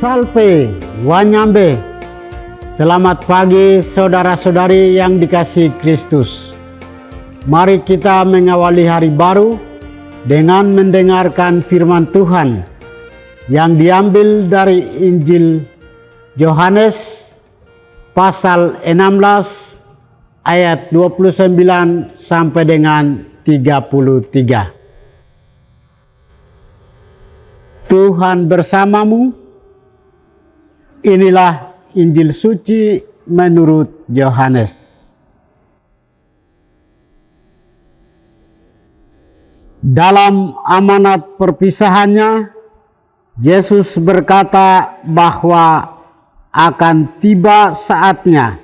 Salve, Wanyambe. Selamat pagi saudara-saudari yang dikasihi Kristus. Mari kita mengawali hari baru dengan mendengarkan firman Tuhan yang diambil dari Injil Yohanes pasal 16 ayat 29 sampai dengan 33. Tuhan bersamamu. Inilah Injil suci menurut Yohanes. Dalam amanat perpisahannya, Yesus berkata bahwa akan tiba saatnya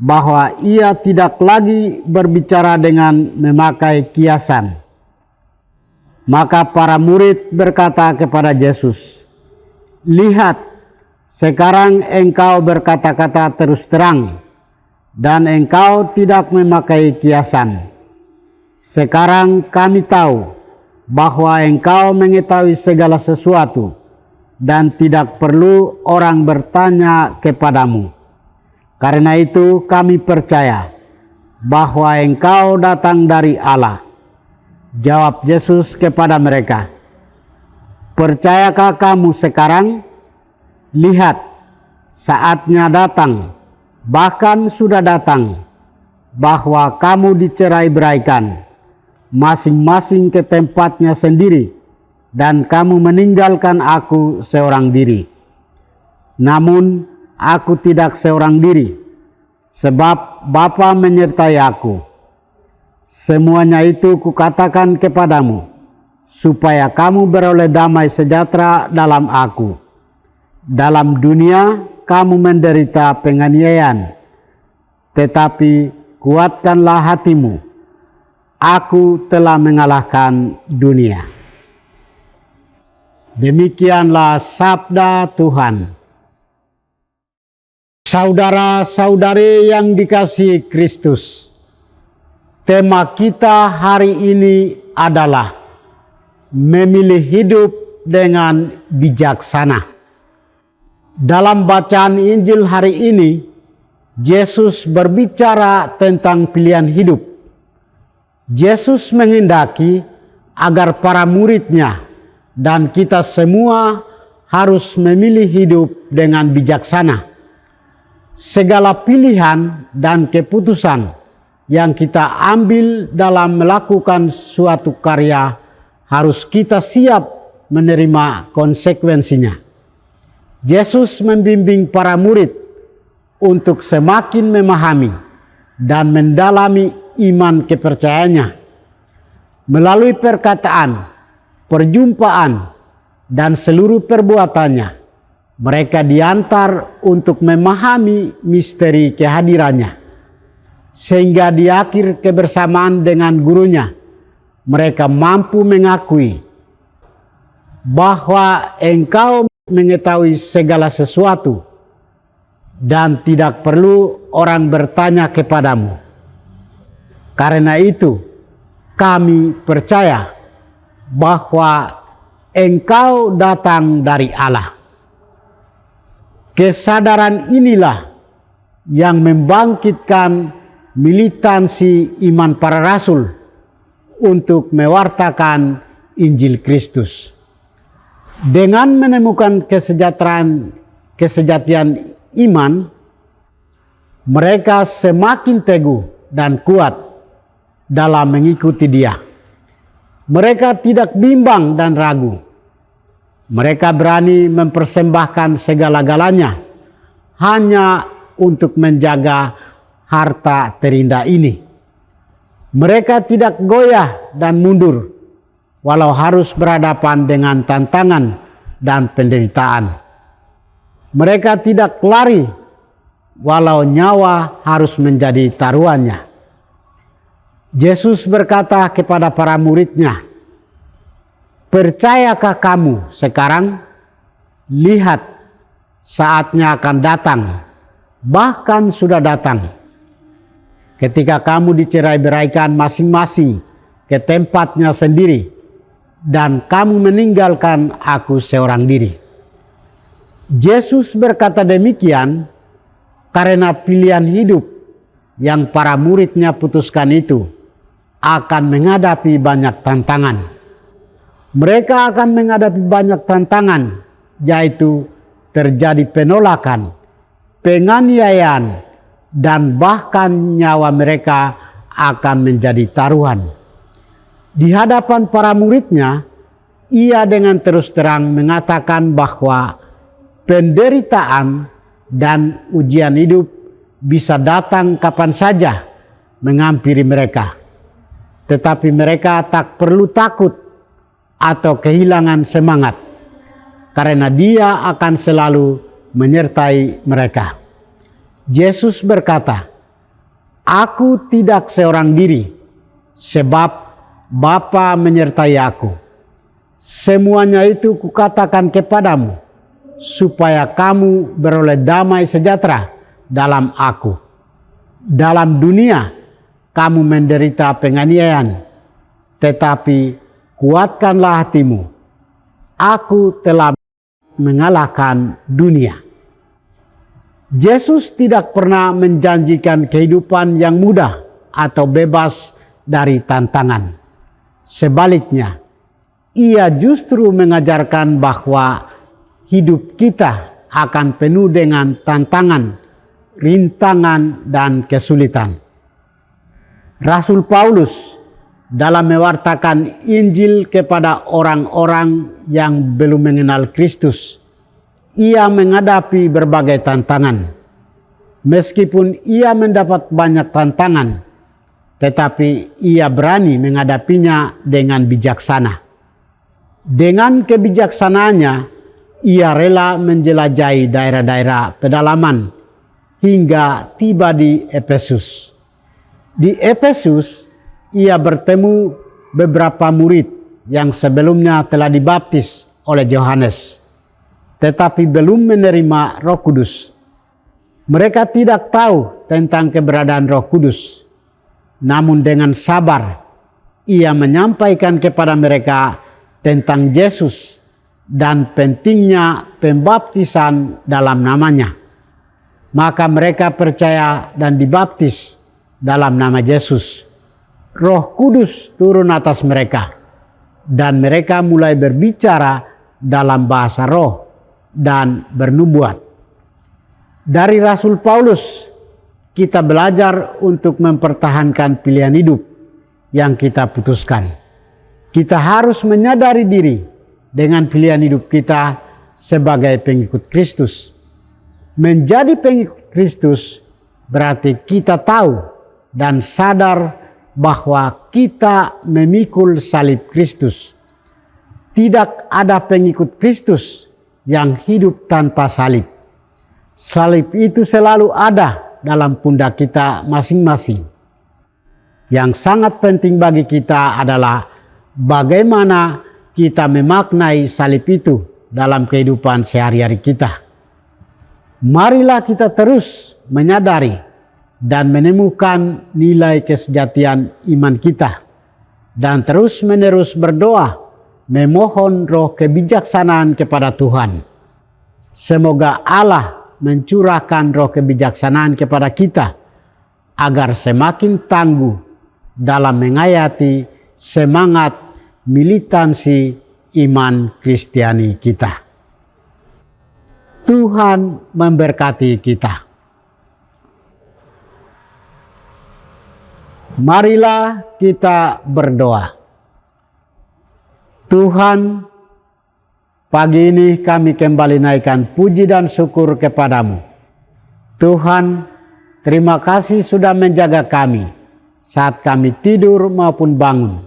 bahwa ia tidak lagi berbicara dengan memakai kiasan. Maka para murid berkata kepada Yesus, "Lihat, sekarang engkau berkata-kata terus terang, dan engkau tidak memakai kiasan. Sekarang kami tahu bahwa engkau mengetahui segala sesuatu, dan tidak perlu orang bertanya kepadamu. Karena itu kami percaya bahwa engkau datang dari Allah." Jawab Yesus kepada mereka, "Percayakah kamu sekarang? Lihat, saatnya datang, bahkan sudah datang, bahwa kamu dicerai-beraikan, masing-masing ke tempatnya sendiri, dan kamu meninggalkan aku seorang diri. Namun aku tidak seorang diri, sebab Bapa menyertai aku. Semuanya itu kukatakan kepadamu, supaya kamu beroleh damai sejahtera dalam aku. Dalam dunia kamu menderita penganiayaan, tetapi kuatkanlah hatimu. Aku telah mengalahkan dunia." Demikianlah sabda Tuhan. Saudara-saudari yang dikasihi Kristus, tema kita hari ini adalah memilih hidup dengan bijaksana. Dalam bacaan Injil hari ini, Yesus berbicara tentang pilihan hidup. Yesus menghendaki agar para muridnya dan kita semua harus memilih hidup dengan bijaksana. Segala pilihan dan keputusan yang kita ambil dalam melakukan suatu karya harus kita siap menerima konsekuensinya. Yesus membimbing para murid untuk semakin memahami dan mendalami iman kepercayaannya. Melalui perkataan, perjumpaan, dan seluruh perbuatannya, mereka diantar untuk memahami misteri kehadirannya. Sehingga di akhir kebersamaan dengan gurunya, mereka mampu mengakui bahwa engkau mengetahui segala sesuatu dan tidak perlu orang bertanya kepadamu. Karena itu kami percaya bahwa engkau datang dari Allah. Kesadaran inilah yang membangkitkan militansi iman para rasul untuk mewartakan Injil Kristus. Dengan menemukan kesejatian iman, mereka semakin teguh dan kuat dalam mengikuti Dia. Mereka tidak bimbang dan ragu. Mereka berani mempersembahkan segala-galanya hanya untuk menjaga harta terindah ini. Mereka tidak goyah dan mundur walau harus berhadapan dengan tantangan dan penderitaan. Mereka tidak lari walau nyawa harus menjadi taruhannya. Yesus berkata kepada para muridnya, "Percayakah kamu sekarang? Lihat, saatnya akan datang, bahkan sudah datang, ketika kamu dicerai-beraikan masing-masing ke tempatnya sendiri, dan kamu meninggalkan aku seorang diri. Yesus berkata demikian karena pilihan hidup yang para muridnya putuskan itu akan menghadapi banyak tantangan. Mereka akan menghadapi banyak tantangan, yaitu terjadi penolakan, penganiayaan, dan bahkan nyawa mereka akan menjadi taruhan. Di hadapan para muridnya, ia dengan terus terang mengatakan bahwa penderitaan dan ujian hidup bisa datang kapan saja menghampiri mereka. Tetapi mereka tak perlu takut atau kehilangan semangat, karena Dia akan selalu menyertai mereka. Yesus berkata, "Aku tidak seorang diri, sebab Bapa menyertai aku. Semuanya itu kukatakan kepadamu, supaya kamu beroleh damai sejahtera dalam aku. Dalam dunia kamu menderita penganiayaan, tetapi kuatkanlah hatimu. Aku telah mengalahkan dunia." Yesus tidak pernah menjanjikan kehidupan yang mudah atau bebas dari tantangan. Sebaliknya, Ia justru mengajarkan bahwa hidup kita akan penuh dengan tantangan, rintangan, dan kesulitan. Rasul Paulus dalam mewartakan Injil kepada orang-orang yang belum mengenal Kristus, ia menghadapi berbagai tantangan. Meskipun ia mendapat banyak tantangan, tetapi ia berani menghadapinya dengan bijaksana. Dengan kebijaksanaannya, ia rela menjelajahi daerah-daerah pedalaman hingga tiba di Efesus. Di Efesus, ia bertemu beberapa murid yang sebelumnya telah dibaptis oleh Yohanes, tetapi belum menerima Roh Kudus. Mereka tidak tahu tentang keberadaan Roh Kudus. Namun dengan sabar, ia menyampaikan kepada mereka tentang Yesus dan pentingnya pembaptisan dalam namanya. Maka mereka percaya dan dibaptis dalam nama Yesus. Roh Kudus turun atas mereka, dan mereka mulai berbicara dalam bahasa roh dan bernubuat. Dari Rasul Paulus, kita belajar untuk mempertahankan pilihan hidup yang kita putuskan. Kita harus menyadari diri dengan pilihan hidup kita sebagai pengikut Kristus. Menjadi pengikut Kristus berarti kita tahu dan sadar bahwa kita memikul salib Kristus. Tidak ada pengikut Kristus yang hidup tanpa salib. Salib itu selalu ada dalam pundak kita masing-masing. Yang sangat penting bagi kita adalah bagaimana kita memaknai salib itu dalam kehidupan sehari-hari kita. Marilah kita terus menyadari dan menemukan nilai kesejatian iman kita, dan terus-menerus berdoa memohon roh kebijaksanaan kepada Tuhan. Semoga Allah mencurahkan roh kebijaksanaan kepada kita agar semakin tangguh dalam menghayati semangat militansi iman Kristiani kita. Tuhan memberkati kita. Marilah kita berdoa. Tuhan, pagi ini kami kembali naikkan puji dan syukur kepadamu. Tuhan, terima kasih sudah menjaga kami saat kami tidur maupun bangun.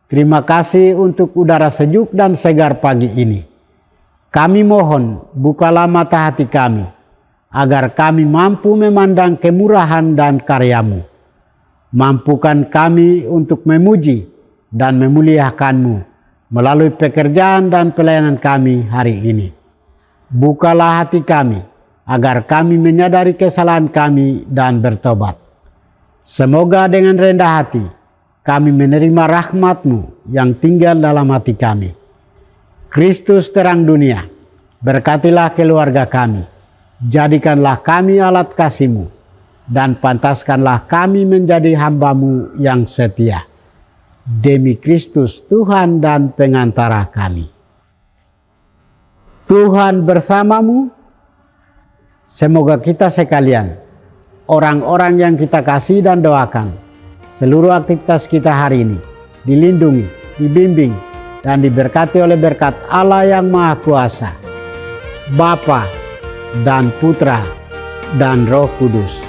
Terima kasih untuk udara sejuk dan segar pagi ini. Kami mohon, bukalah mata hati kami, agar kami mampu memandang kemurahan dan karya-Mu. Mampukan kami untuk memuji dan memuliakan-Mu melalui pekerjaan dan pelayanan kami hari ini. Bukalah hati kami, agar kami menyadari kesalahan kami dan bertobat. Semoga dengan rendah hati, kami menerima rahmat-Mu yang tinggal dalam hati kami. Kristus terang dunia, Berkatilah keluarga kami, jadikanlah kami alat kasih-Mu, dan pantaskanlah kami menjadi hamba-Mu yang setia. Demi Kristus Tuhan dan pengantara kami. Tuhan bersamamu. Semoga kita sekalian, orang-orang yang kita kasih dan doakan, seluruh aktivitas kita hari ini dilindungi, dibimbing, dan diberkati oleh berkat Allah yang Maha Kuasa, Bapa dan Putra dan Roh Kudus.